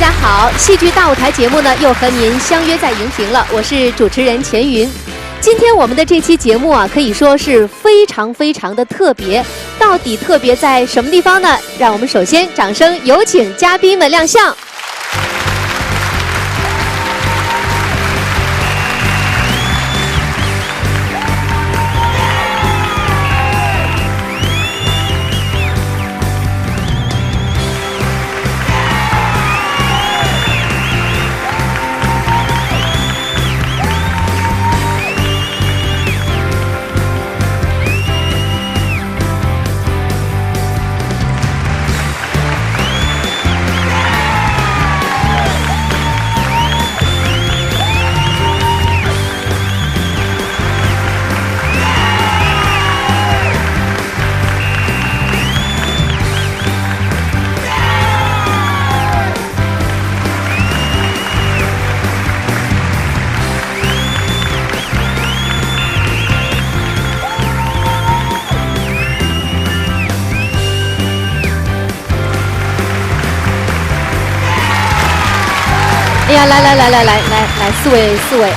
家好，戏剧大舞台节目呢又和您相约在荧屏了，我是主持人钱云。今天我们的这期节目啊，可以说是非常的特别。到底特别在什么地方呢？让我们首先掌声有请嘉宾们亮相。哎呀，来，四位。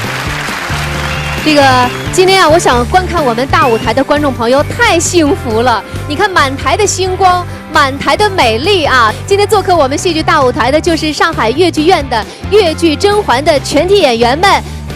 这个今天啊，我想观看我们大舞台的观众朋友太幸福了。你看满台的星光，满台的美丽啊！今天做客我们戏剧大舞台的就是上海越剧院的越剧甄嬛的全体演员们。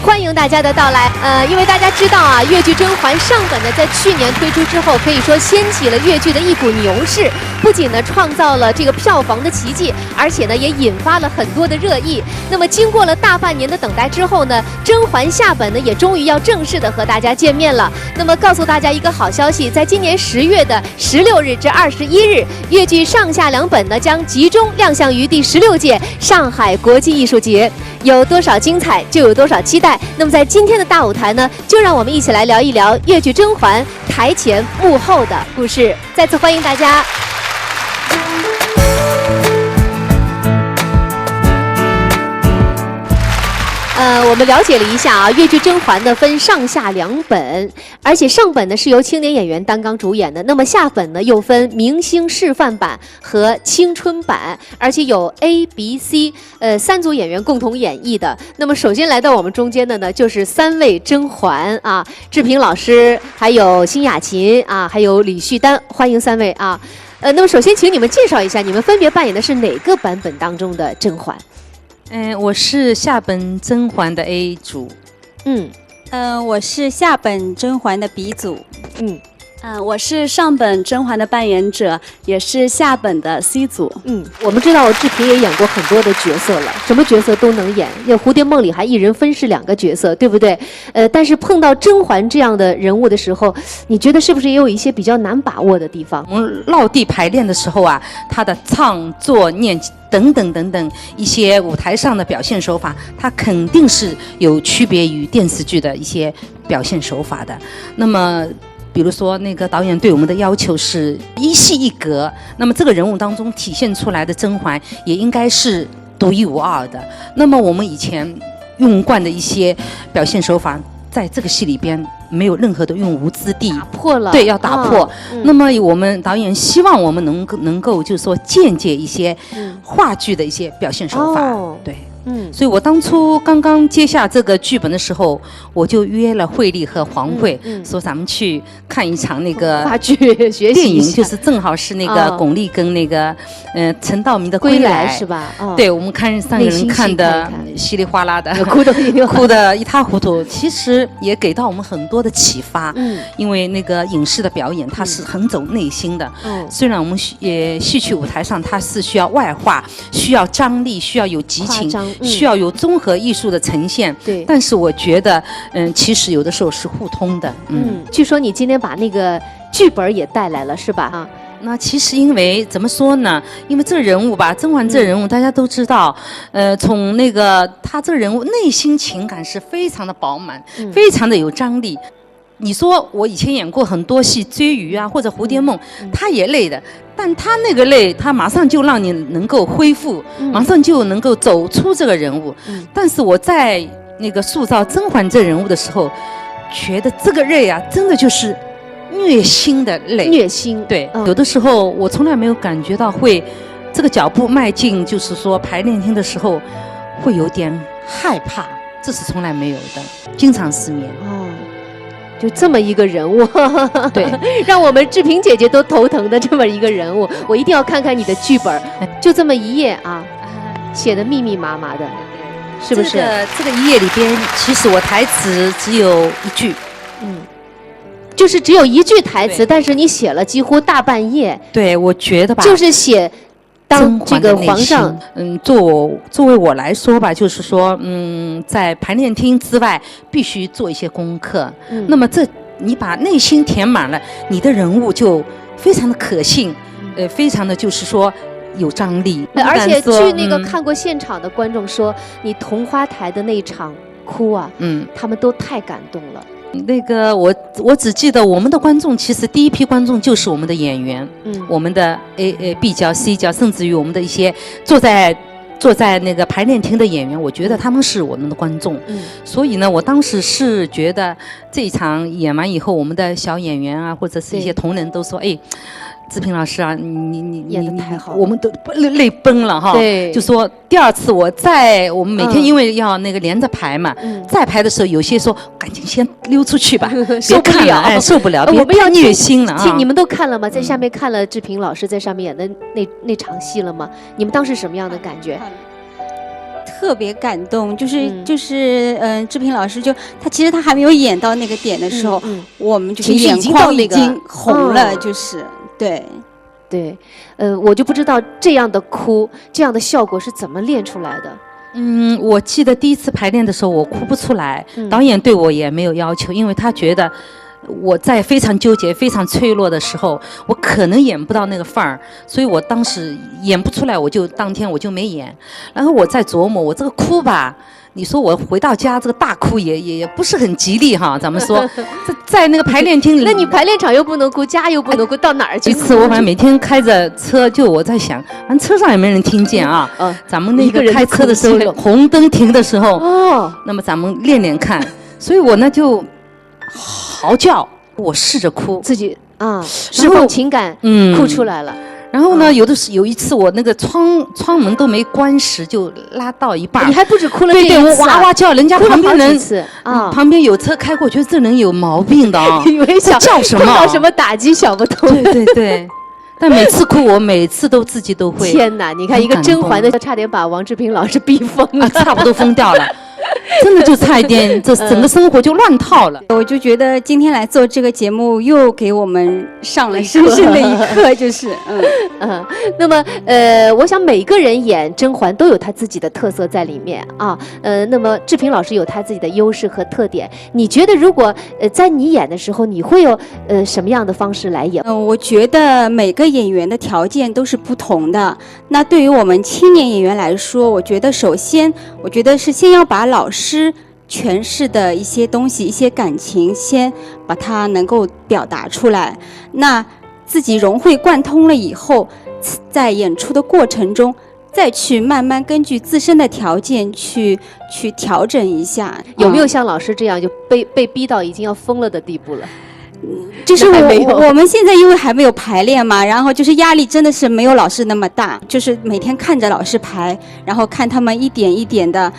欢迎大家的到来。因为大家知道啊，越剧甄嬛上本呢在去年推出之后，可以说掀起了越剧的一股牛市，不仅呢创造了这个票房的奇迹，而且呢也引发了很多的热议。那么经过了大半年的等待之后呢，甄嬛下本呢也终于要正式的和大家见面了。那么告诉大家一个好消息，在今年10月的16日至21日，越剧上下两本呢将集中亮相于第16届上海国际艺术节。有多少精彩，就有多少期待。那么在今天的大舞台呢，就让我们一起来聊一聊越剧甄嬛台前幕后的故事。再次欢迎大家。我们了解了一下啊，越剧甄嬛呢分上下两本，而且上本呢是由青年演员担纲主演的，那么下本呢又分明星示范版和青春版，而且有 A、B、C 3组演员共同演绎的。那么首先来到我们中间的呢就是3位甄嬛啊，志平老师，还有辛雅琴啊，还有李旭丹，欢迎3位啊。那么首先请你们介绍一下，你们分别扮演的是哪个版本当中的甄嬛？我是下本甄嬛的 A 组。我是下本甄嬛的 B 组。我是上本甄嬛的扮演者，也是下本的 C 组。我们知道志平也演过很多的角色了，什么角色都能演。那蝴蝶梦里还一人分饰2个角色，对不对？但是碰到甄嬛这样的人物的时候，你觉得是不是也有一些比较难把握的地方？我们落地排练的时候啊，他的唱作念等等一些舞台上的表现手法，它肯定是有区别于电视剧的一些表现手法的。那么比如说那个导演对我们的要求是一戏一格，那么这个人物当中体现出来的甄嬛也应该是独一无二的。那么我们以前用惯的一些表现手法，在这个戏里边没有任何的用武之地，打破了。对，要打破。那么我们导演希望我们能够就是说借鉴一些话剧的一些表现手法。对。所以我当初刚刚接下这个剧本的时候，我就约了惠丽和黄慧，说咱们去看一场那个话剧学习电影，就是正好是那个巩俐跟那个陈道明的归来是吧？对，我们看3个人看的稀里哗啦的，哭得一塌糊涂。其实也给到我们很多的启发。因为那个影视的表演它是很走内心的。虽然我们戏曲舞台上它是需要外化，需要张力，需要有激情，需要有综合艺术的呈现。对，但是我觉得其实有的时候是互通的。据说你今天把那个剧本也带来了是吧？那其实因为怎么说呢？因为这个人物吧，甄嬛这个人物大家都知道，从那个他这个人物内心情感是非常的饱满，非常的有张力。你说我以前演过很多戏，追鱼啊或者蝴蝶梦，他也累的，但他那个累，他马上就让你能够恢复，马上就能够走出这个人物。但是我在那个塑造甄嬛这人物的时候，觉得这个累啊，真的就是虐心的累。虐心。对，有的时候我从来没有感觉到会这个脚步迈进，就是说排练厅的时候会有点害怕，这是从来没有的，经常失眠。哦，就这么一个人物，对，让我们志平姐姐都头疼的这么一个人物，我一定要看看你的剧本，就这么一页啊，写的密密麻麻的，是不是？这个一页里边，其实我台词只有一句，就是只有一句台词，对但是你写了几乎大半页，对，我觉得吧，就是写当这个皇上，作为我来说吧，就是说，在排练厅之外，必须做一些功课。那么你把内心填满了，你的人物就非常的可信，非常的就是说有张力。而且据那个看过现场的观众说，你桐花台的那一场哭啊，他们都太感动了。那个我只记得我们的观众，其实第一批观众就是我们的演员，我们的 B 角 C 角，甚至于我们的一些坐在那个排练厅的演员，我觉得他们是我们的观众。所以呢，我当时是觉得这一场演完以后，我们的小演员啊，或者是一些同仁都说，志平老师啊，你演得太好了，我们都泪崩了哈。对，就说第二次我们每天因为要那个连着排嘛，再排的时候，有些说赶紧先溜出去吧，受不了，受不了，我们要虐心了啊！你们都看了吗？在下面看了志平老师在上面演的那场戏了吗？你们当时什么样的感觉？特别感动，志平老师他其实他还没有演到那个点的时候，我们就是眼眶已经红了，就是对，我就不知道这样的哭，这样的效果是怎么练出来的。我记得第一次排练的时候，我哭不出来，导演对我也没有要求，因为他觉得我在非常纠结、非常脆弱的时候，我可能演不到那个范儿，所以我当时演不出来，当天我就没演。然后我在琢磨，我这个哭吧，你说我回到家这个大哭也不是很吉利哈。咱们说，在那个排练厅里，那你排练场又不能哭，家又不能哭，到哪儿去？一次我反正每天开着车，我在想，反正车上也没人听见啊。咱们那个开车的时候，红灯停的时候，那么咱们练看。所以我呢就嚎叫，我试着哭，自己释放情感，哭出来了。然后呢，有一次我那个窗门都没关实，就拉到一半，你还不止哭了这一次，对，我哇哇叫，人家旁边人旁边有车开过，觉得这人有毛病的啊，以为想叫什么，碰到什么打击想不通。对。但每次哭，我每次都自己都会。天哪！你看一个甄嬛的，差点把王志平老师逼疯了，差不多疯掉了。真的就差一点，这整个生活就乱套了。我就觉得今天来做这个节目，又给我们上了深深的一课，就是那么我想每个人演甄嬛都有他自己的特色在里面啊。那么志平老师有他自己的优势和特点。你觉得如果在你演的时候，你会有什么样的方式来演？我觉得每个演员的条件都是不同的。那对于我们青年演员来说，我觉得先要把老师诠释的一些东西、一些感情，先把它能够表达出来。那自己融会贯通了以后，在演出的过程中，再去慢慢根据自身的条件去调整一下。有没有像老师这样就被逼到已经要疯了的地步了？就是我们现在因为还没有排练嘛，然后就是压力真的是没有老师那么大，就是每天看着老师排，然后看他们一点一点的，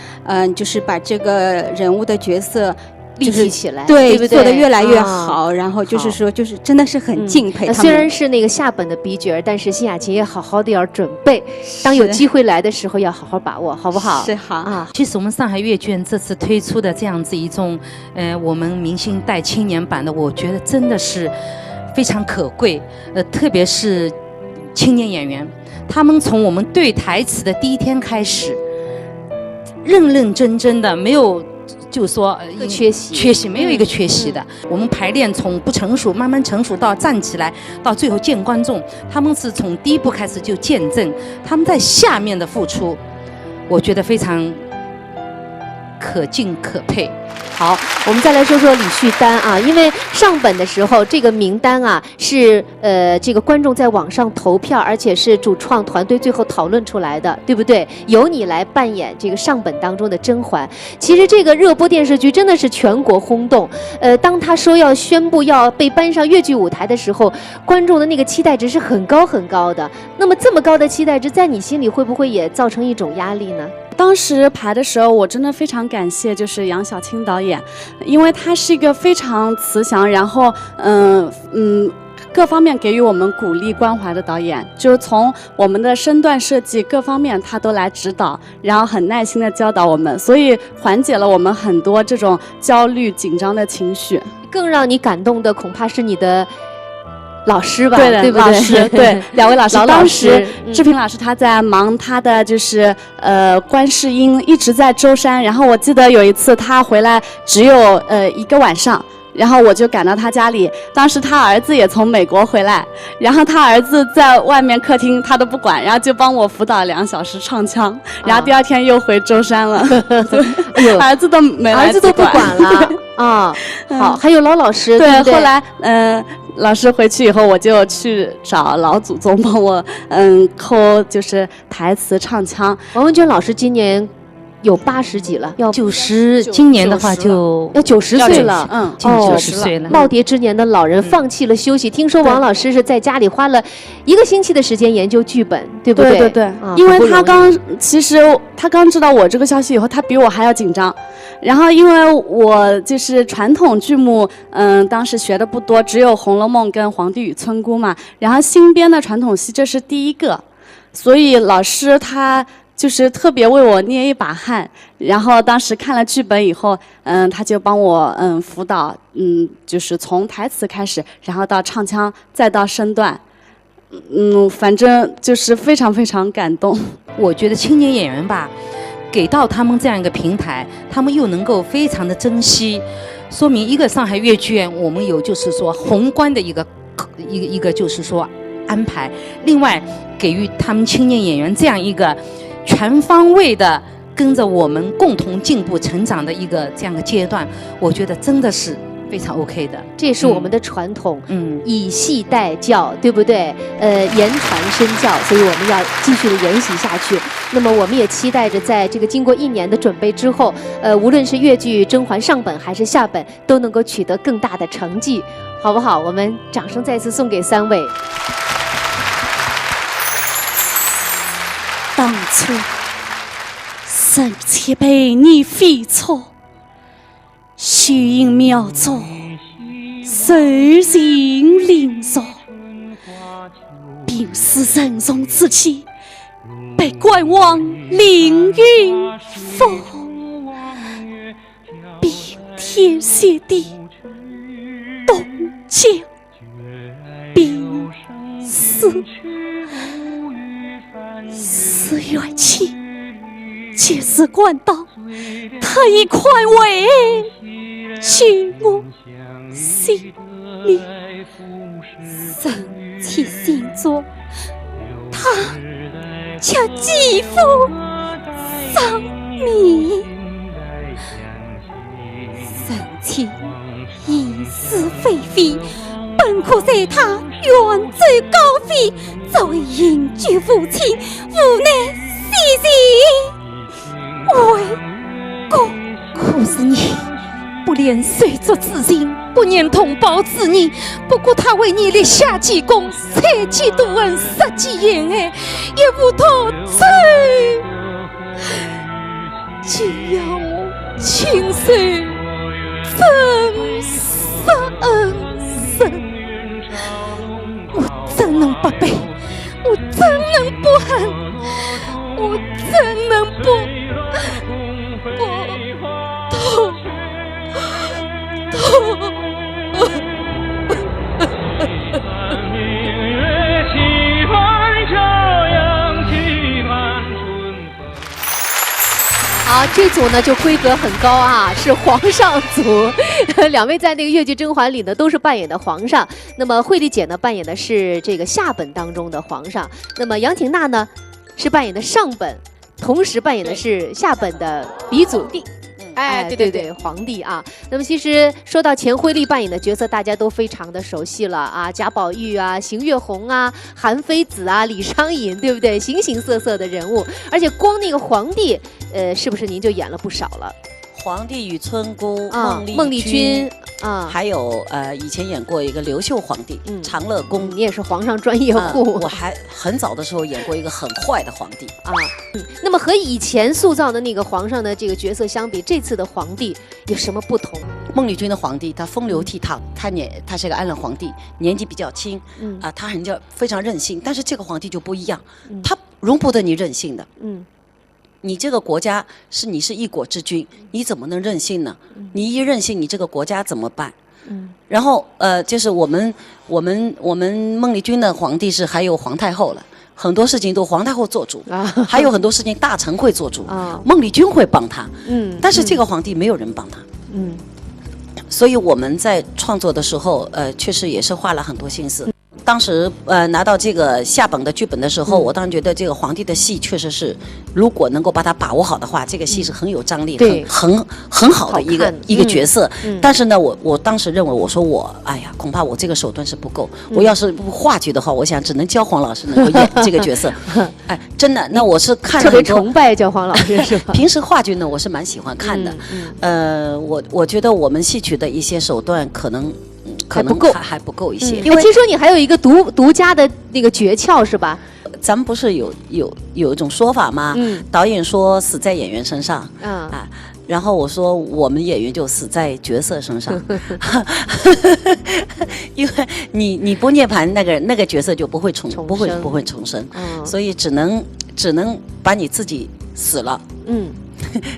就是把这个人物的角色立体起来，对不对？做得越来越好，然后就是说，就是真的是很敬佩他们。虽然是那个下本的B角，但是辛雅琴也好好的要准备，当有机会来的时候要好好把握，好不好？是好啊。其实我们上海阅卷这次推出的这样子一种，我们明星带青年版的，我觉得真的是非常可贵。特别是青年演员，他们从我们对台词的第一天开始，认认真真的，没有。就是说缺席没有一个缺席的。我们排练从不成熟慢慢成熟到站起来，到最后见观众，他们是从第一步开始就见证他们在下面的付出，我觉得非常可敬可佩。好，我们再来说说李旭丹啊，因为上本的时候这个名单啊是这个观众在网上投票，而且是主创团队最后讨论出来的，对不对？由你来扮演这个上本当中的甄嬛。其实这个热播电视剧真的是全国轰动。当他说要宣布要被搬上越剧舞台的时候，观众的那个期待值是很高很高的。那么这么高的期待值，在你心里会不会也造成一种压力呢？当时排的时候，我真的非常感谢，就是杨晓青导演，因为他是一个非常慈祥，然后各方面给予我们鼓励关怀的导演，就是从我们的身段设计各方面他都来指导，然后很耐心的教导我们，所以缓解了我们很多这种焦虑紧张的情绪。更让你感动的恐怕是你的老师吧，对的，对不对？老师，对，两位老师。老当时师志平老师他在忙他的就是观世音，一直在舟山。然后我记得有一次他回来只有一个晚上，然后我就赶到他家里。当时他儿子也从美国回来，然后他儿子在外面客厅他都不管，然后就帮我辅导2小时唱腔，然后第2天又回舟山了。儿子都没来，儿子都不管了啊。好，还有老师，对不对？后来老师回去以后，我就去找老祖宗帮我抠就是台词唱腔。王文娟老师今年有80几了，要90，今年的话就要90岁了，近90岁了。耄耋之年的老人放弃了休息。听说王老师是在家里花了1个星期的时间研究剧本，对不对？对对对，因为其实他刚知道我这个消息以后，他比我还要紧张。然后因为我就是传统剧目，当时学的不多，只有《红楼梦》跟《皇帝与村姑》嘛。然后新编的传统戏这是第1个，所以老师他就是特别为我捏一把汗。然后当时看了剧本以后，他就帮我辅导，就是从台词开始，然后到唱腔，再到身段。反正就是非常非常感动。我觉得青年演员吧，给到他们这样一个平台，他们又能够非常的珍惜，说明一个上海越剧院我们有就是说宏观的一个就是说安排，另外给予他们青年演员这样一个全方位的跟着我们共同进步成长的一个这样的阶段，我觉得真的是非常 OK 的。这也是我们的传统，以戏代教，对不对？言传身教，所以我们要继续的沿袭下去。那么我们也期待着，在这个经过1年的准备之后，无论是越剧甄嬛上本还是下本，都能够取得更大的成绩，好不好？我们掌声再次送给3位。当初生前被你飞错，虚应妙作，受尽凌辱，病死人中之气，被关往凌云峰，冰天雪地，冻将冰死，死元气，皆是官道，他以宽慰去我心里，生气星座，他却继父丧命，生气因是非非，本可在他远走高飞，作为隐居父亲，无奈牺牲为国。可是你不连随着自尽，不念同胞子女，不顾他为你立下几功，采几度恩，杀几言爱，也无托罪，就要我亲手粉杀恩人，我怎能不悲？我怎能不恨？我怎能不痛？好，这组呢就规格很高啊，是皇上组。2位在那个越剧甄嬛里呢都是扮演的皇上。那么慧丽姐呢扮演的是这个下本当中的皇上，那么杨婷娜呢是扮演的上本，同时扮演的是下本的鼻祖弟。对，皇帝啊。那么其实说到钱辉丽扮演的角色，大家都非常的熟悉了啊，贾宝玉啊、邢月红啊、韩非子啊、李商隐，对不对？形形色色的人物，而且光那个皇帝，是不是您就演了不少了？皇帝与村姑、孟丽君啊，还有以前演过一个刘秀皇帝，长乐宫。你也是皇上专业户。我还很早的时候演过一个很坏的皇帝啊。那么和以前塑造的那个皇上的这个角色相比，这次的皇帝有什么不同？孟丽君的皇帝他风流倜傥，他是个安乐皇帝，年纪比较轻，他非常任性。但是这个皇帝就不一样，他容不得你任性的。你这个国家你是一国之君，你怎么能任性呢？你一任性，你这个国家怎么办？然后就是我们孟丽君的皇帝还有皇太后了，很多事情都皇太后做主，还有很多事情大臣会做主，孟丽君会帮他，但是这个皇帝没有人帮他，所以我们在创作的时候，确实也是花了很多心思。当时拿到这个下本的剧本的时候，我当然觉得这个皇帝的戏确实是，如果能够把它把握好的话，这个戏是很有张力，很好的一个角色。但是呢，我当时认为，我说哎呀，恐怕我这个手段是不够。我要是话剧的话，我想只能教黄老师能够演这个角色。哎，真的，那我是看了特别崇拜教黄老师是吧？平时话剧呢，我是蛮喜欢看的。我觉得我们戏曲的一些手段可能还不够一些，因为听说你还有一个独家的那个诀窍是吧？咱们不是有一种说法吗？导演说死在演员身上，然后我说我们演员就死在角色身上，因为你不涅槃，那个角色就不会重生，所以只能把你自己死了，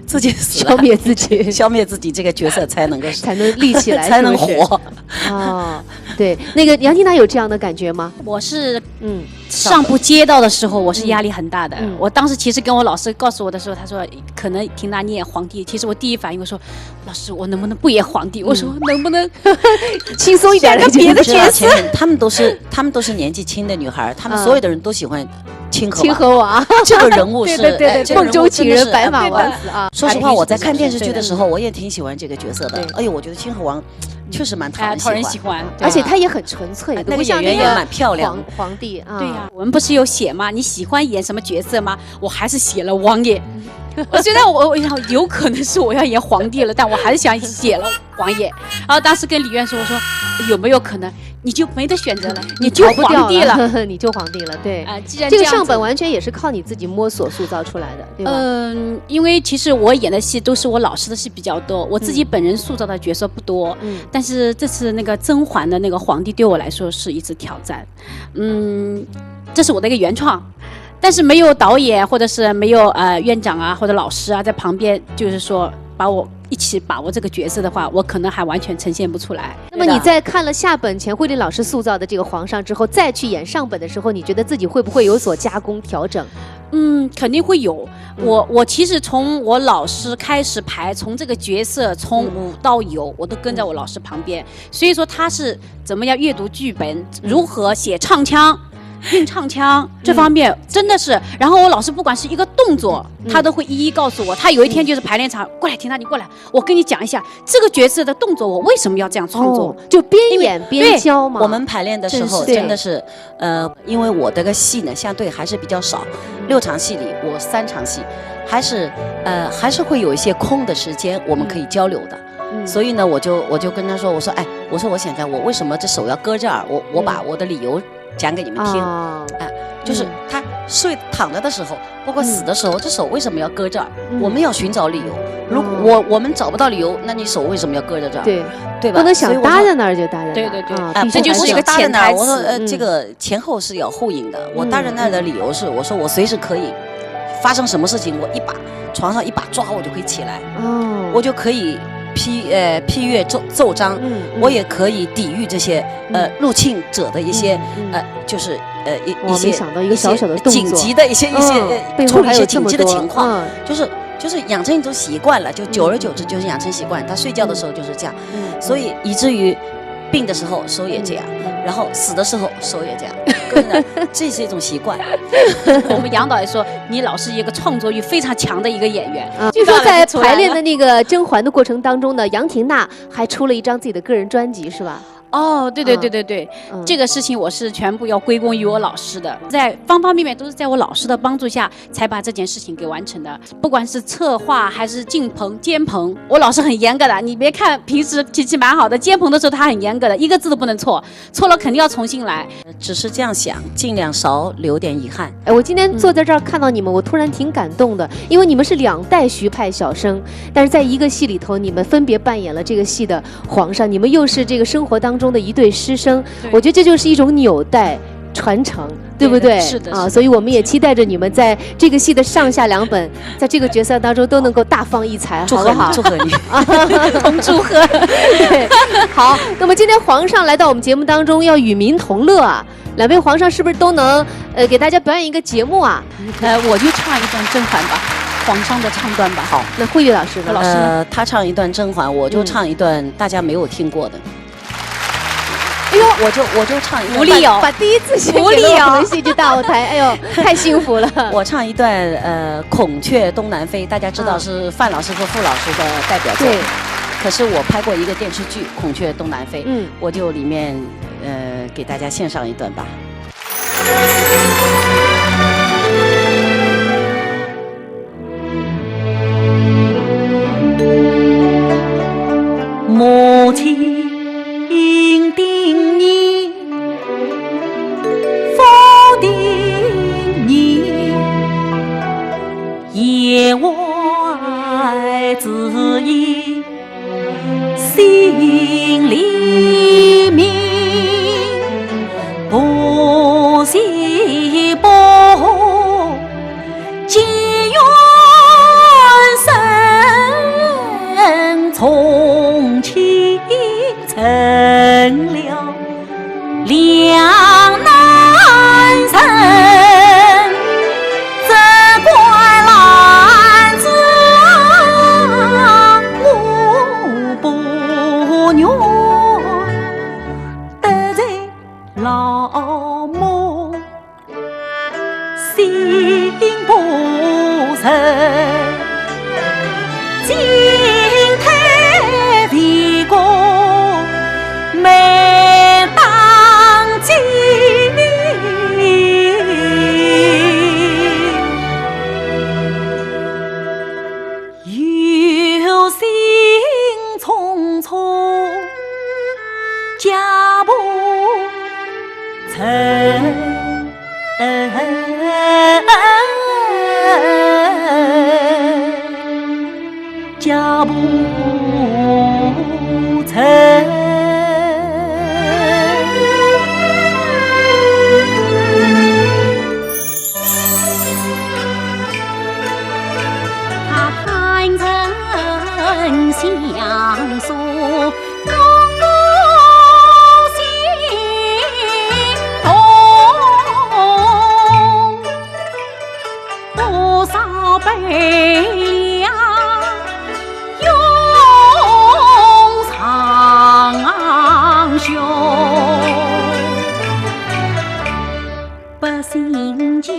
自己死了，消灭自己，这个角色才能立起来，才能活。哦，对，那个杨缇娜有这样的感觉吗？我是上部接到的时候，我是压力很大的。我当时其实跟我老师告诉我的时候，他说可能缇娜你演皇帝，其实我第一反应我说，老师我能不能不演皇帝？我说能不能轻松一点的别的角色？他们都是年纪轻的女孩，他们所有的人都喜欢清河王，这个人物是梦中情人白马王子啊。说实话，我在看电视剧的时候，我也挺喜欢这个角色的。哎呦，我觉得清河王确实蛮讨人喜欢，而且他也很纯粹，那个演员也蛮漂亮。皇帝啊，对呀，我们不是有写吗？你喜欢演什么角色吗？我还是写了王爷。我觉得我有可能是我要演皇帝了，但我还是想写了王爷。然后当时跟李院说，我说有没有可能你就没得选择了，你就皇帝了，你就皇帝了。对啊，既然这个上本完全也是靠你自己摸索塑造出来的，对吧？因为其实我演的戏都是我老师的戏比较多，我自己本人塑造的角色不多。但是这次那个甄嬛的那个皇帝对我来说是一次挑战。这是我的一个原创。但是没有导演或者是没有院长啊或者老师啊在旁边，就是说把我一起把握这个角色的话，我可能还完全呈现不出来。那么你在看了下本钱慧丽老师塑造的这个皇上之后，再去演上本的时候，你觉得自己会不会有所加工调整？肯定会有。我其实从我老师开始排，从这个角色从无到有，我都跟在我老师旁边。所以说他是怎么样阅读剧本，如何写唱腔。运唱腔这方面真的是，然后我老师不管是一个动作，他都会一一告诉我。他有一天就是排练场过来，缇娜你过来，我跟你讲一下这个角色的动作，我为什么要这样创作，就边演边教嘛。我们排练的时候真的是，因为我这个戏呢相对还是比较少，6场戏里我3场戏，还是会有一些空的时间我们可以交流的。所以呢，我就跟他说，我说我想想我为什么这手要搁这儿，我把我的理由讲给你们听，就是他躺着的时候，包括死的时候，这手为什么要搁这儿？我们要寻找理由。如果我们找不到理由，那你手为什么要搁在这儿？对吧？不能想搭在那儿就搭在那儿。对，这就是一个潜台词。我说这个前后是要呼应的。我搭在那儿的理由是，我说我随时可以发生什么事情，我床上一把抓，我就可以起来，我就可以。批阅奏章，我也可以抵御这些入侵者的一些就是一些想到一个小小的动作，紧急的一些处理一些紧急的情况，就是养成一种习惯了，就久而久之就是养成习惯。他睡觉的时候就是这样，所以以至于病的时候手也这样，然后死的时候手也这样，跟着这是一种习惯。我们杨导也说，你老是一个创作欲非常强的一个演员。据说在排练的那个甄嬛的过程当中呢，杨婷娜还出了一张自己的个人专辑，是吧？哦，对，这个事情我是全部要归功于我老师的，在方方面面都是在我老师的帮助下才把这件事情给完成的。不管是策划还是进棚、监棚，我老师很严格的。你别看平时脾气蛮好的，监棚的时候他很严格的，一个字都不能错，错了肯定要重新来。只是这样想，尽量少留点遗憾。哎，我今天坐在这儿看到你们，我突然挺感动的，因为你们是2代徐派小生，但是在一个戏里头，你们分别扮演了这个戏的皇上，你们又是这个生活当中的一对师生，我觉得这就是一种纽带传承，对不对？是的啊，所以我们也期待着你们在这个戏的上下2本，在这个角色当中都能够大放异彩，好不好？祝贺你，同祝贺。对，好，那么今天皇上来到我们节目当中，要与民同乐啊。2位皇上是不是都能给大家表演一个节目啊？我就唱一段甄嬛吧，皇上的唱段吧。好，那慧玉老师呢？老师呢？他唱一段甄嬛，我就唱一段大家没有听过的。哎呦，我就唱一段，福利哦，把第一次献给了我们戏剧大舞台，哎呦，太幸福了。我唱一段孔雀东南飞，大家知道是范老师和傅老师的代表作。对。可是我拍过一个电视剧《孔雀东南飞》，我就里面给大家献上一段吧。母亲叮咛，父叮咛，言外之意心里明，不惜不结缘深，从情成了两难成，责怪男子我不愿得罪老母心不诚，金台为公没当机，有心匆匆家不成，家不成。他坦诚相诉，让我心痛。多少悲凉涌苍穹，百姓家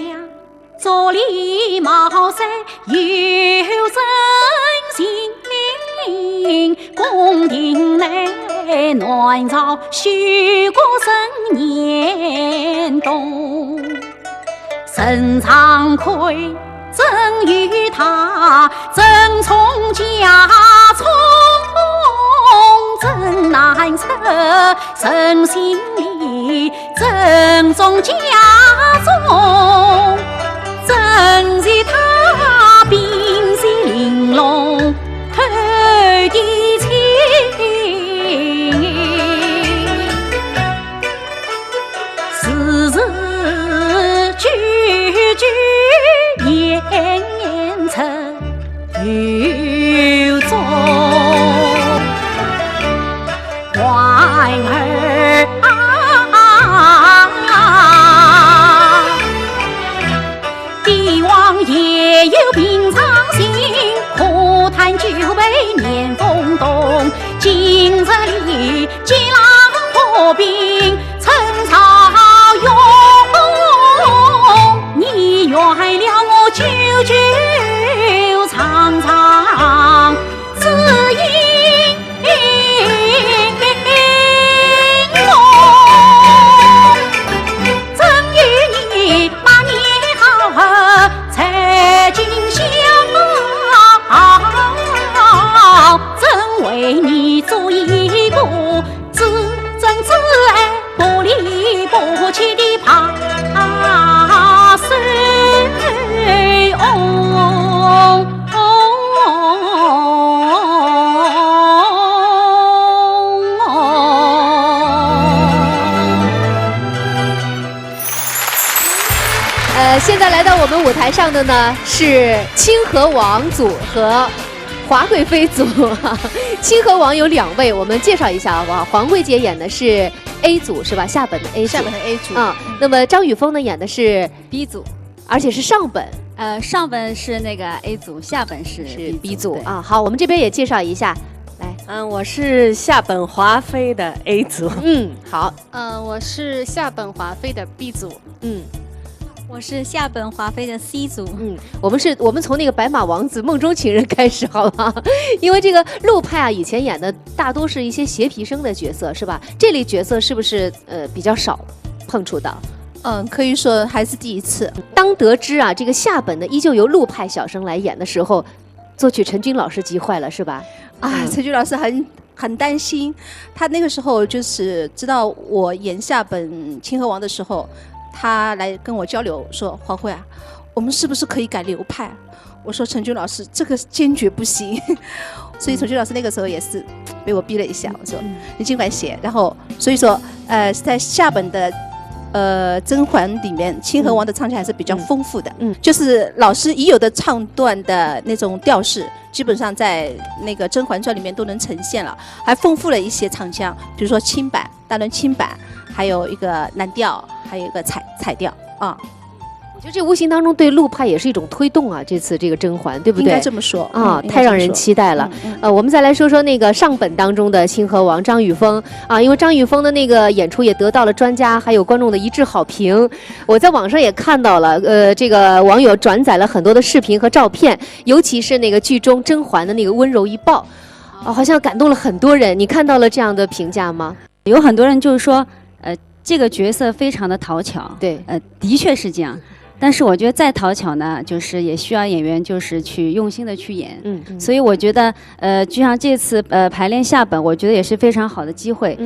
坐立茅山有真心灵，宫廷内暖朝虚过生年冬，沈昌奎赠与他，赠从家从真难测，真心里正中家中，真是他冰心玲珑透地情，字字句句言言成有踪，婉儿帝王也有平常心，可叹酒杯面风动，今日里见郎和平陈朝永，你原谅我久久长长，只因我曾与你把年好才今宵，真为你做一个至真至爱不离不弃的爬水翁。现在来到我们舞台上的呢是清河王组和华贵妃组。清河王有2位，我们介绍一下好不好？黄桂姐演的是 A 组是吧？下本的 A 组。下本的 A 组啊。那么张雨枫呢演的是 B 组，而且是上本。上本是那个 A 组，下本是 B 组啊。好，我们这边也介绍一下。来，我是下本华妃的 A 组。好。我是下本华妃的 B 组。我是下本华妃的 C 组。我们从那个白马王子梦中情人开始好吗？因为这个陆派啊，以前演的大多是一些斜皮生的角色，是吧？这类角色是不是比较少碰触到？可以说还是第一次。当得知啊，这个下本呢依旧由陆派小生来演的时候，作曲陈军老师急坏了，是吧？陈军老师很担心，他那个时候就是知道我演下本清河王的时候。他来跟我交流说：“黄慧啊，我们是不是可以改流派？”我说：“陈军老师，这个坚决不行。”所以陈军老师那个时候也是被我逼了一下，我说：“你尽管写。”然后所以说，在下本的甄嬛里面，清河王的唱腔还是比较丰富的。就是老师已有的唱段的那种调式，基本上在那个《甄嬛传》里面都能呈现了，还丰富了一些唱腔，比如说轻板、大轮轻板，还有一个蓝调。还有一个彩调啊，我觉得这无形当中对陆派也是一种推动啊。这次这个甄嬛，对不对？应该这么说啊，太让人期待了。我们再来说说那个上本当中的清河王张雨枫啊，因为张雨枫的那个演出也得到了专家还有观众的一致好评。我在网上也看到了，这个网友转载了很多的视频和照片，尤其是那个剧中甄嬛的那个温柔一抱，好像感动了很多人。你看到了这样的评价吗？有很多人就是说，这个角色非常的讨巧，对，的确是这样。但是我觉得再讨巧呢，就是也需要演员就是去用心的去演。所以我觉得就像这次排练下本，我觉得也是非常好的机会。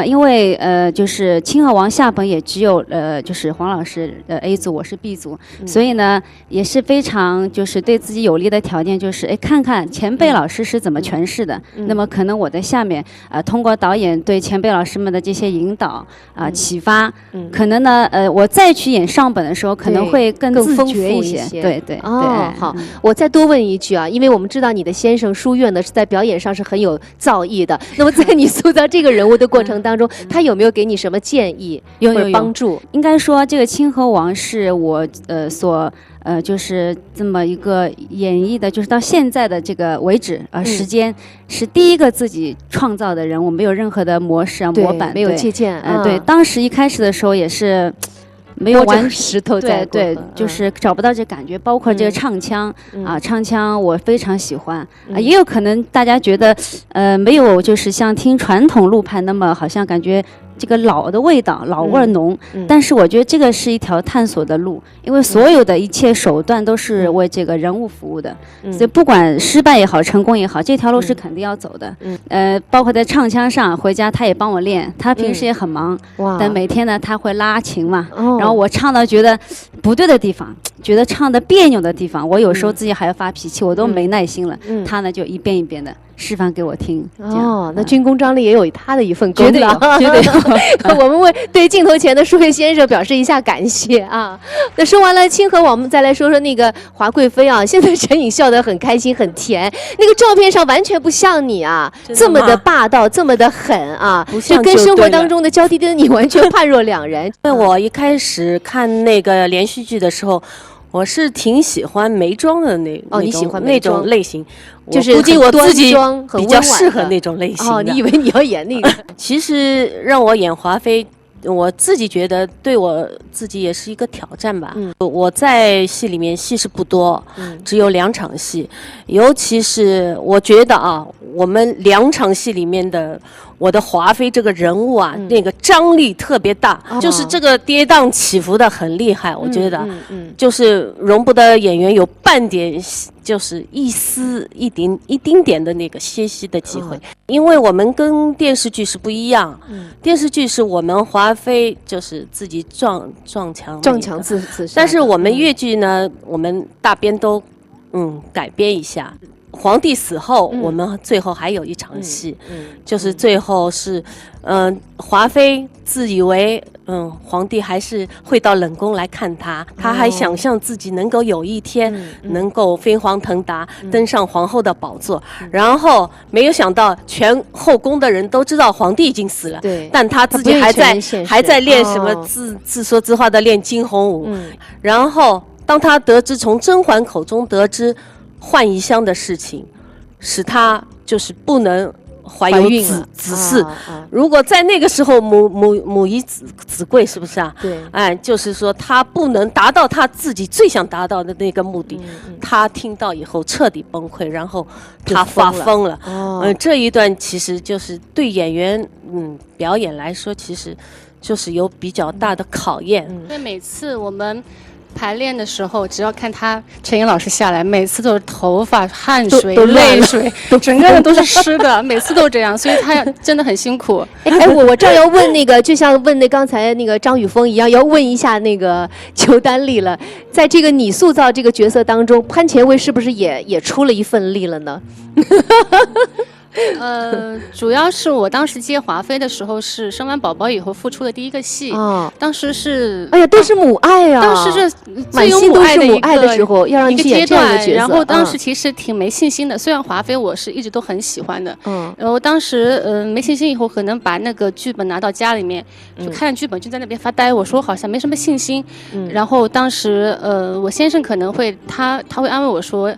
因为就是清河王下本也只有就是黄老师A 组，我是 B 组，所以呢也是非常就是对自己有利的条件，就是看看前辈老师是怎么诠释的。那么可能我在下面通过导演对前辈老师们的这些引导启发，可能呢我再去演上本的时候可能会更自觉一些。对。好，我再多问一句啊，因为我们知道你的先生书院呢是在表演上是很有造诣的，那么在你塑造这个人物的过程当中，他有没有给你什么建议或者帮助？应该说，这个清河王是我就是这么一个演绎的，就是到现在的这个为止时间是第一个自己创造的人，我没有任何的模式模板，没有借鉴。对，当时一开始的时候也是。没有完石头在对，就是找不到这感觉，包括这个唱腔唱腔我非常喜欢也有可能大家觉得没有就是像听传统陆派那么好像感觉这个老的味道，老味浓，但是我觉得这个是一条探索的路，因为所有的一切手段都是为这个人物服务的，所以不管失败也好，成功也好，这条路是肯定要走的。包括在唱腔上，回家他也帮我练，他平时也很忙，但每天呢他会拉琴嘛，然后我唱到觉得不对的地方，觉得唱的别扭的地方，我有时候自己还要发脾气，我都没耐心了，他呢就一遍一遍的示范给我听。那军功章里也有他的一份功劳，绝对有。我们为对镜头前的舒慧先生表示一下感谢啊！那说完了清河王，我们再来说说那个华贵妃啊。现在陈颖笑得很开心很甜，那个照片上完全不像你啊，这么的霸道，这么的狠啊，就跟生活当中的娇滴滴的你完全判若两人。因为我一开始看那个连续剧的时候，我是挺喜欢眉庄的你喜欢那种类型，就是估计我自己比较适合的那种类型的。你以为你要演那个？其实让我演华妃，我自己觉得对我自己也是一个挑战吧。我在戏里面戏是不多，只有2场戏，尤其是我觉得啊，我们2场戏里面的我的华妃这个人物啊，那个张力特别大，就是这个跌宕起伏的很厉害，我觉得，就是容不得演员有半点就是一丁点的那个歇息的机会，因为我们跟电视剧是不一样，电视剧是我们华妃就是自己撞墙自杀，但是我们粤剧呢，我们大编都改编一下。皇帝死后，我们最后还有一场戏，就是最后是，华妃自以为，皇帝还是会到冷宫来看她，她还想象自己能够有一天能够飞黄腾达，登上皇后的宝座，然后没有想到全后宫的人都知道皇帝已经死了，但她自己还在练什么自说自话的练惊鸿舞，然后当她从甄嬛口中得知浣衣香的事情，使她就是不能怀有子嗣。如果在那个时候母以子贵，是不是啊？对，就是说她不能达到她自己最想达到的那个目的。她听到以后彻底崩溃，然后她发疯了。这一段其实就是对演员表演来说，其实就是有比较大的考验。因为每次我们排练的时候，只要看陈颖老师下来，每次都是头发、汗水、泪水，整个人都是湿的，每次都这样，所以他真的很辛苦。我这儿要问那个，就像问刚才那个张雨峰一样，要问一下那个裘丹丽了。在这个你塑造这个角色当中，潘前卫是不是也出了一份力了呢？主要是我当时接华妃的时候是生完宝宝以后复出的第一个戏，当时是都是母爱啊，当时是最有母爱的一个时候，要让你演这样的角色，然后当时其实挺没信心的，虽然华妃我是一直都很喜欢的，然后当时没信心以后，可能把那个剧本拿到家里面，就看剧本就在那边发呆，我说好像没什么信心，然后当时我先生可能会他会安慰我说。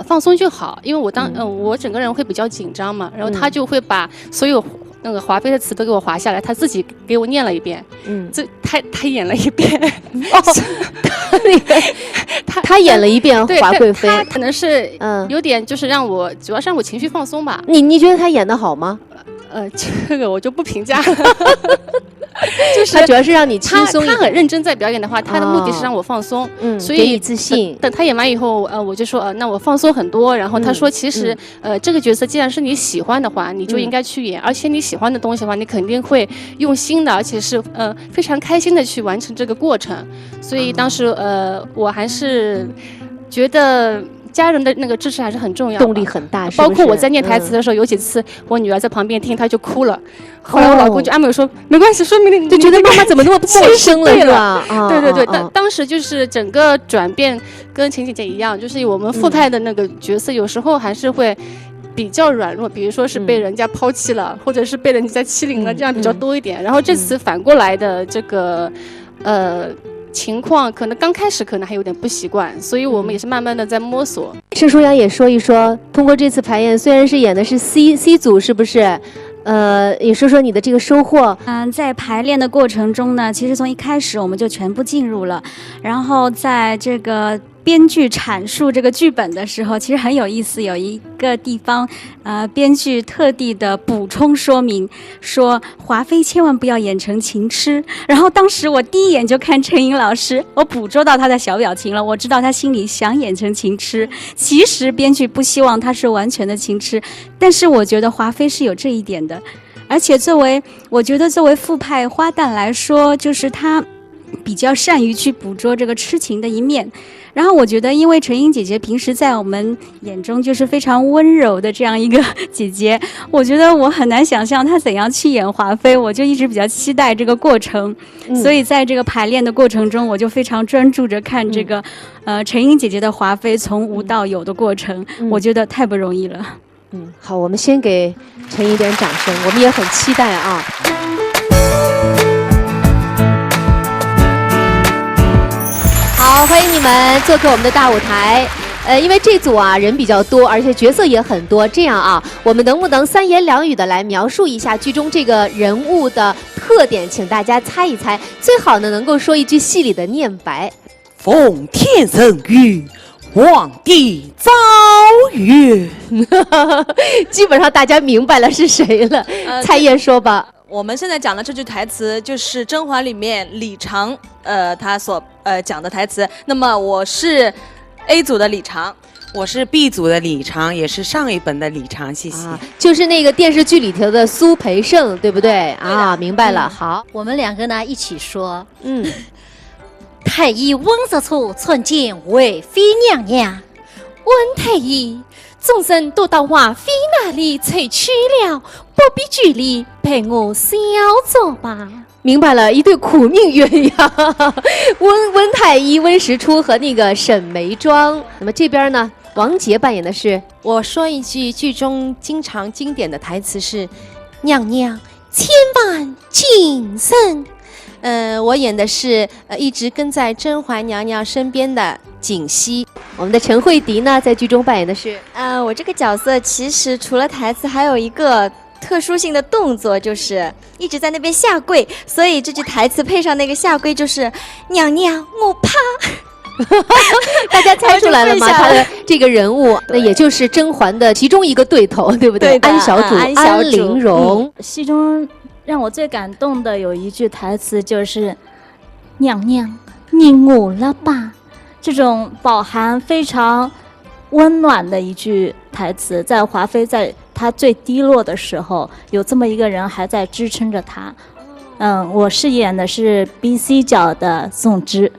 放松就好，因为我整个人会比较紧张嘛，然后他就会把所有那个华妃的词都给我划下来，他自己给我念了一遍，他演了一遍，他演了一遍华贵妃，他可能是有点就是主要是让我情绪放松吧。你觉得他演得好吗？这个我就不评价。就是他主要是让你轻松一点。他很认真在表演的话，他的目的是让我放松，所以给你自信。等他演完以后，我就说那我放松很多。然后他说，其实这个角色既然是你喜欢的话，你就应该去演，而且你喜欢的东西的话，你肯定会用心的，而且是非常开心的去完成这个过程。所以当时我还是觉得。家人的那个支持还是很重要的，动力很大，包括我在念台词的时候，有几次我女儿在旁边听，她就哭了。后来我老公就安慰我说：“没关系，说明你就觉得妈妈怎么那么陌生了，是吧？”对，当时就是整个转变跟秦姐姐一样，就是我们副派的那个角色，有时候还是会比较软弱，比如说是被人家抛弃了，或者是被人家欺凌了，这样比较多一点。然后这次反过来的这个情况可能刚开始可能还有点不习惯，所以我们也是慢慢的在摸索。盛舒阳也说一说，通过这次排演，虽然是演的是 C 组，是不是？也说说你的这个收获。在排练的过程中呢，其实从一开始我们就全部进入了，然后在这个编剧阐述这个剧本的时候，其实很有意思。有一个地方，编剧特地的补充说明说，华妃千万不要演成情痴。然后当时我第一眼就看陈颖老师，我捕捉到他的小表情了，我知道他心里想演成情痴。其实编剧不希望他是完全的情痴，但是我觉得华妃是有这一点的。而且我觉得作为副派花旦来说，就是他比较善于去捕捉这个痴情的一面。然后我觉得，因为陈颖姐姐平时在我们眼中就是非常温柔的这样一个姐姐，我觉得我很难想象她怎样去演华妃，我就一直比较期待这个过程。所以在这个排练的过程中，我就非常专注着看这个陈颖姐姐的华妃从无到有的过程，我觉得太不容易了。好，我们先给陈颖一点掌声，我们也很期待啊。好，好，欢迎你们做客我们的大舞台。因为这组啊人比较多，而且角色也很多，这样啊，我们能不能3言2语的来描述一下剧中这个人物的特点？请大家猜一猜，最好呢能够说一句戏里的念白。奉天承运，皇帝诏曰。基本上大家明白了是谁了。蔡烨说吧。我们现在讲的这句台词就是《甄嬛》里面李常他所讲的台词。那么我是 A 组的李常，我是 B 组的李常，也是上一本的李常，谢谢。就是那个电视剧里头的苏培盛，对不对？啊，明白了。好，我们2个呢一起说。太医温实初寸见为妃娘娘，温太医，众人都到华妃那里萃取了，不必拘礼，陪我小坐吧。明白了，一对苦命鸳鸯，温太医、温实初和那个沈眉庄。那么这边呢，王杰扮演的是，我说一句剧中经常经典的台词是“娘娘千万谨慎”。我演的是一直跟在甄嬛娘娘身边的槿汐。我们的陈慧迪呢，在剧中扮演的是，我这个角色其实除了台词，还有一个特殊性的动作，就是一直在那边下跪，所以这句台词配上那个下跪就是娘娘我怕。大家猜出来了吗？他的这个人物，那也就是甄嬛的其中一个对头，对不对？安小主，安陵容。戏中让我最感动的有一句台词就是“娘娘，你饿了吧”，这种饱含非常温暖的一句台词，在华妃在她最低落的时候，有这么一个人还在支撑着她。我饰演的是 B、C 角的宋芝。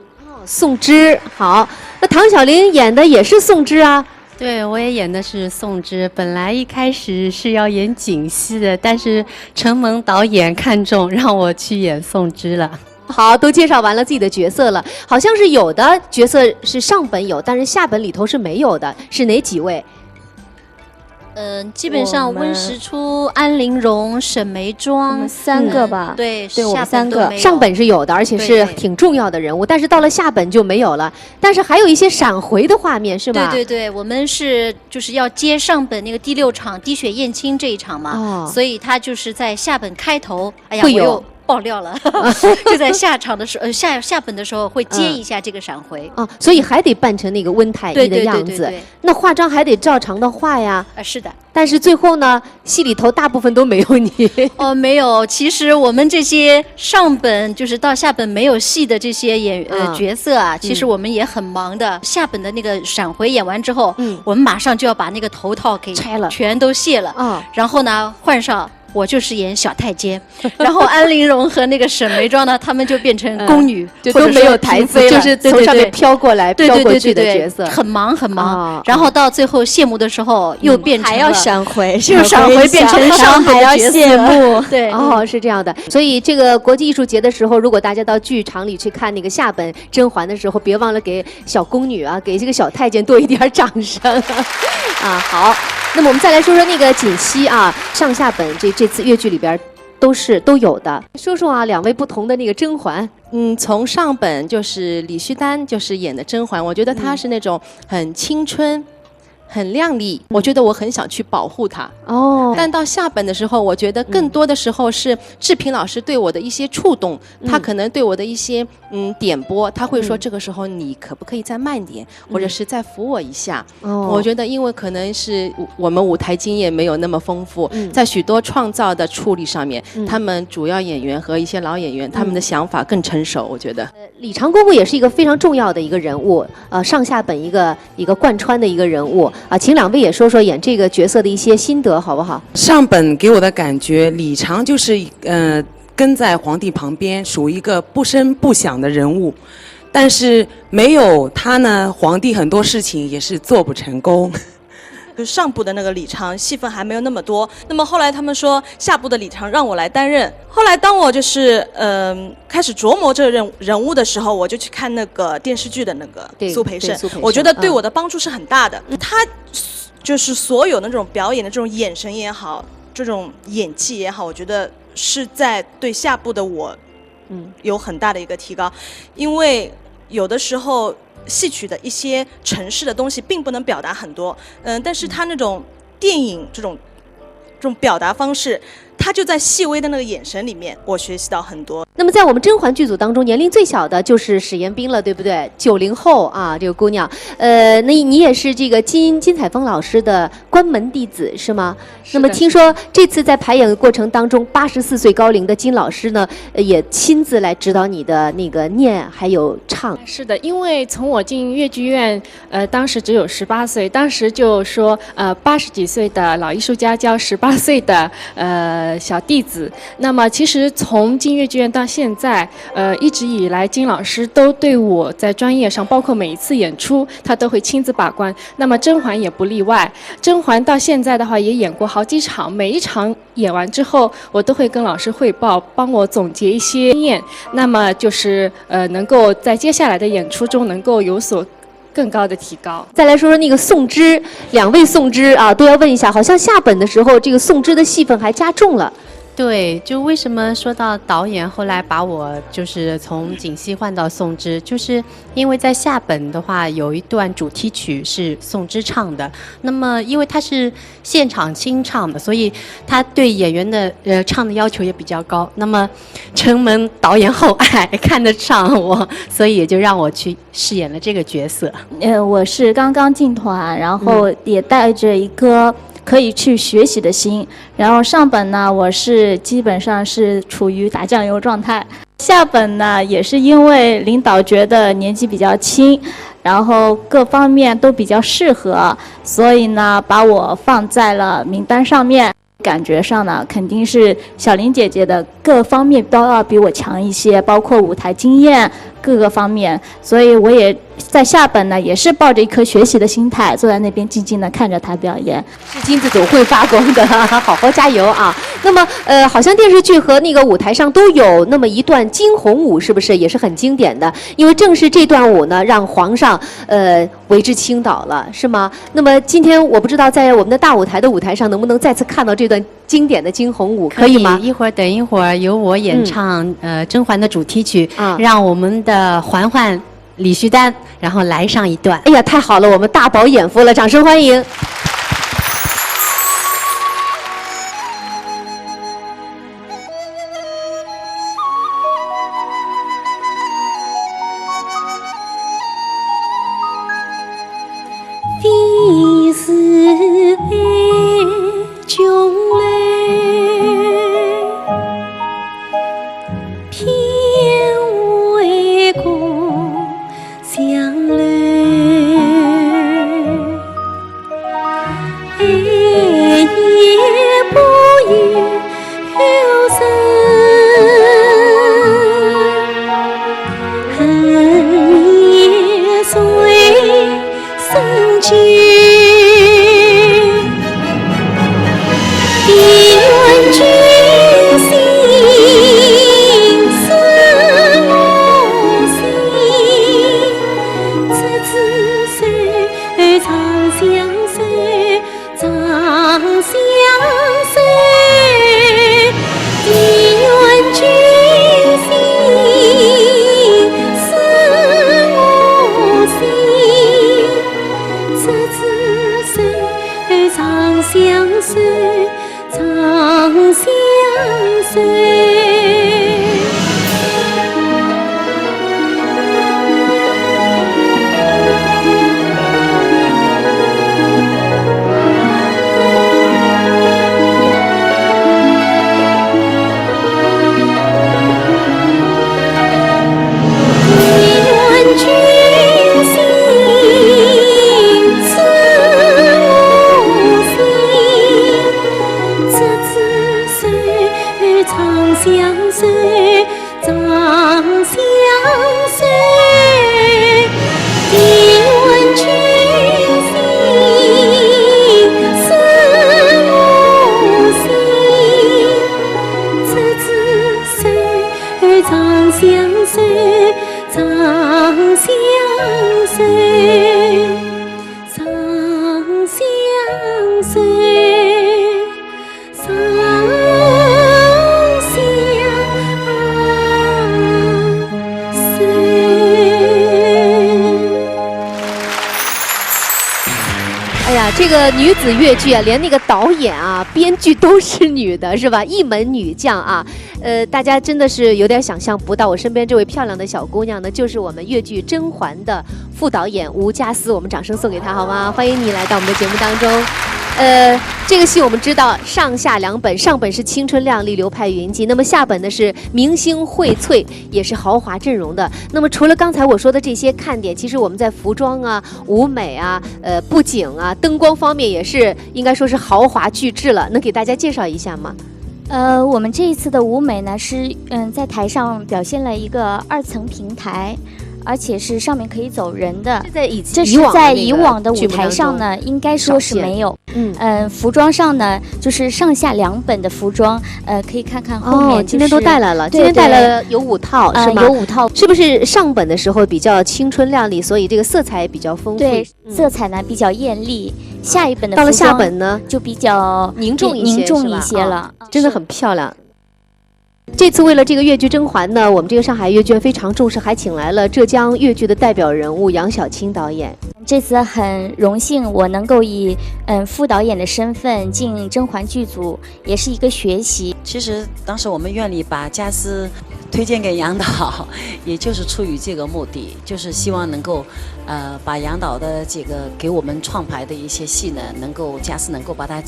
宋芝，好，那唐小玲演的也是宋芝啊。对，我也演的是宋芝。本来一开始是要演槿汐的，但是承蒙导演看中，让我去演宋芝了。好，都介绍完了自己的角色了，好像是有的角色是上本有，但是下本里头是没有的，是哪几位？基本上温实初、安陵容、沈眉庄3个吧。对，我们3个。上本是有的，而且是挺重要的人物，但是到了下本就没有了。但是还有一些闪回的画面，是吧？对对对，我们是就是要接上本那个第6场滴血验亲这一场嘛，所以他就是在下本开头，哎呀，我又爆料了，就在下场的时候，下本的时候会接一下这个闪回所以还得扮成那个温太医的样子。那化妆还得照常的化呀。是的。但是最后呢，戏里头大部分都没有你。没有。其实我们这些上本就是到下本没有戏的这些角色啊，其实我们也很忙的。下本的那个闪回演完之后，我们马上就要把那个头套给拆了，全都卸了。然后呢，换上。我就是演小太监，然后安陵容和那个沈眉庄呢，他们就变成宫女，就都没有台词，就是从上面飘过来、飘过去的角色，很忙很忙。然后到最后谢幕的时候，又变成还要闪回，又闪回变成上本的角色。谢幕，对，是这样的。所以这个国际艺术节的时候，如果大家到剧场里去看那个下本甄嬛的时候，别忘了给小宫女啊，给这个小太监多一点掌声好。那么我们再来说说那个槿汐啊，上下本这次越剧里边都有的。说说啊，2位不同的那个甄嬛。从上本就是李旭丹就是演的甄嬛，我觉得她是那种很青春。很靓丽，我觉得我很想去保护她。但到下本的时候，我觉得更多的时候是志平老师对我的一些触动，他可能对我的一些点拨，他会说这个时候你可不可以再慢点，或者是再扶我一下。我觉得因为可能是我们舞台经验没有那么丰富，在许多创造的处理上面，他们主要演员和一些老演员，他们的想法更成熟。我觉得李长公公也是一个非常重要的一个人物，上下本一个贯穿的一个人物。请2位也说说演这个角色的一些心得，好不好？上本给我的感觉，李常就是跟在皇帝旁边，属于一个不声不响的人物，但是没有他呢，皇帝很多事情也是做不成功。就是上部的那个李常戏份还没有那么多，那么后来他们说下部的李常让我来担任。后来当我就是开始琢磨这个人物的时候，我就去看那个电视剧的那个苏培盛，我觉得对我的帮助是很大的。他就是所有的那种表演的这种眼神也好，这种演技也好，我觉得是在对下部的我有很大的一个提高。因为有的时候戏曲的一些程式的东西并不能表达很多，但是他那种电影这种表达方式，他就在细微的那个眼神里面，我学习到很多。那么在我们甄嬛剧组当中，年龄最小的就是史延彬了，对不对？90后啊，这个姑娘，那你也是这个金采风老师的关门弟子是吗？那么听说这次在排演的过程当中，84岁高龄的金老师呢，也亲自来指导你的那个念还有唱。是的，因为从我进越剧院，当时只有18岁，当时就说80几岁的老艺术家教18岁的小弟子。那么其实从进越剧院到现在，一直以来金老师都对我在专业上，包括每一次演出，他都会亲自把关。那么甄嬛也不例外，甄嬛到现在的话也演过好几场，每一场演完之后，我都会跟老师汇报，帮我总结一些经验。那么就是能够在接下来的演出中能够有所更高的提高。再来说说那个宋芝，2位宋芝啊，都要问一下，好像下本的时候这个宋芝的戏份还加重了。对，就为什么说到导演后来把我就是从锦溪换到宋芝，就是因为在下本的话有一段主题曲是宋芝唱的，那么因为他是现场清唱的，所以他对演员的唱的要求也比较高。那么承蒙导演厚爱，看得上我，所以也就让我去饰演了这个角色。我是刚刚进团，然后也带着一个可以去学习的心，然后上本呢，我是基本上是处于打酱油状态。下本呢，也是因为领导觉得年纪比较轻，然后各方面都比较适合，所以呢，把我放在了名单上面。感觉上呢，肯定是小林姐姐的各方面都要比我强一些，包括舞台经验各个方面，所以我也在下本呢，也是抱着一颗学习的心态，坐在那边静静的看着她表演。是金子总会发光的，好好加油啊！那么好像电视剧和那个舞台上都有那么一段惊鸿舞，是不是也是很经典的？因为正是这段舞呢，让皇上为之倾倒了，是吗？那么今天我不知道在我们的大舞台的舞台上能不能再次看到这段经典的惊鸿舞，可以吗？等一会儿由我演唱甄嬛的主题曲，让我们的嬛嬛李旭丹然后来上一段。哎呀，太好了，我们大饱眼福了，掌声欢迎。第四位囧嘞，偏为共相嘞，夜不语有声，恨夜随生君。个女子越剧啊，连那个导演啊、编剧都是女的，是吧？一门女将啊，大家真的是有点想象不到。我身边这位漂亮的小姑娘呢，就是我们越剧《甄嬛》的副导演吴佳思，我们掌声送给她好吗？欢迎你来到我们的节目当中。这个戏我们知道上下两本，上本是青春靓丽流派云集，那么下本呢是明星荟萃，也是豪华阵容的。那么除了刚才我说的这些看点，其实我们在服装啊、舞美啊、布景啊、灯光方面也是应该说是豪华巨制了，能给大家介绍一下吗？我们这一次的舞美呢是在台上表现了一个2层平台。而且是上面可以走人的，这是在以往的舞台上呢，应该说是没有。服装上呢，就是上下2本的服装，可以看看后面、今天都带来了，今天带了有5套，是吗？有5套，是不是上本的时候比较青春靓丽，所以这个色彩比较丰富？对，色彩呢比较艳丽。下一本的到了下本呢，就比较凝重一些了，真的很漂亮。这次为了这个越剧《甄嬛》呢，我们这个上海越剧院非常重视，还请来了浙江越剧的代表人物杨晓青导演。这次很荣幸，我能够以副导演的身份进甄嬛剧组，也是一个学习。其实当时我们院里把佳思推荐给杨导，也就是出于这个目的，就是希望能够把杨导的这个给我们创排的一些戏呢，佳思能够把它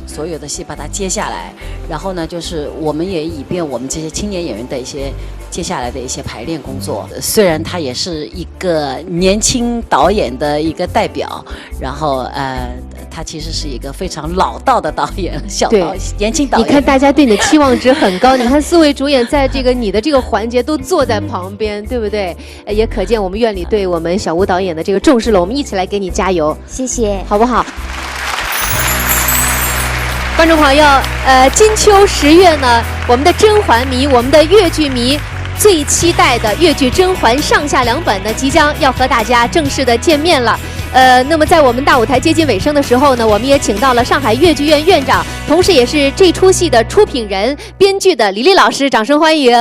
所有的戏把它接下来，然后呢，就是我们也以便我们这些青年演员的一些接下来的一些排练工作。虽然他也是一个年轻导演的一个代表，然后他其实是一个非常老道的导演，小导演、年轻导演。你看大家对你的期望值很高，你看4位主演在你的这个环节都坐在旁边，对不对？也可见我们院里对我们小吴导演的这个重视了。我们一起来给你加油，谢谢，好不好？观众朋友，金秋10月呢，我们的甄嬛迷，我们的越剧迷最期待的越剧《甄嬛》上下2本呢，即将要和大家正式的见面了。那么在我们大舞台接近尾声的时候呢，我们也请到了上海越剧院院长，同时也是这出戏的出品人、编剧的李丽老师，掌声欢迎。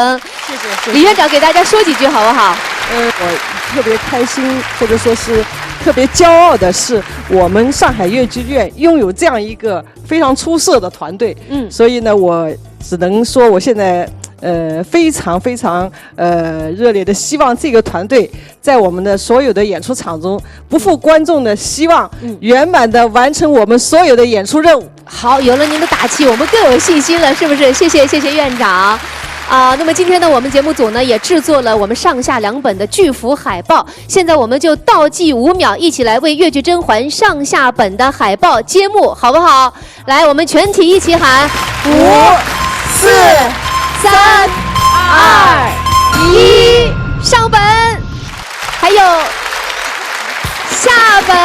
谢谢。李院长给大家说几句好不好？我特别开心，或者说是特别骄傲的是，我们上海越剧院拥有这样一个非常出色的团队。所以呢，我只能说我现在非常非常热烈的希望这个团队在我们的所有的演出场中不负观众的希望，圆满的完成我们所有的演出任务。好，有了您的打气，我们更有信心了，是不是？谢谢院长。那么今天呢，我们节目组呢也制作了我们上下2本的巨幅海报。现在我们就倒计5秒，一起来为越剧《甄嬛》上下本的海报揭幕，好不好？来，我们全体一起喊5、4、3、2、1，上本，还有下本。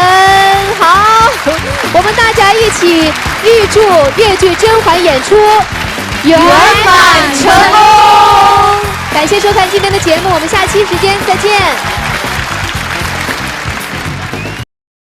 好，我们大家一起预祝越剧《甄嬛》演出圆满成功！感谢收看今天的节目，我们下期时间再见。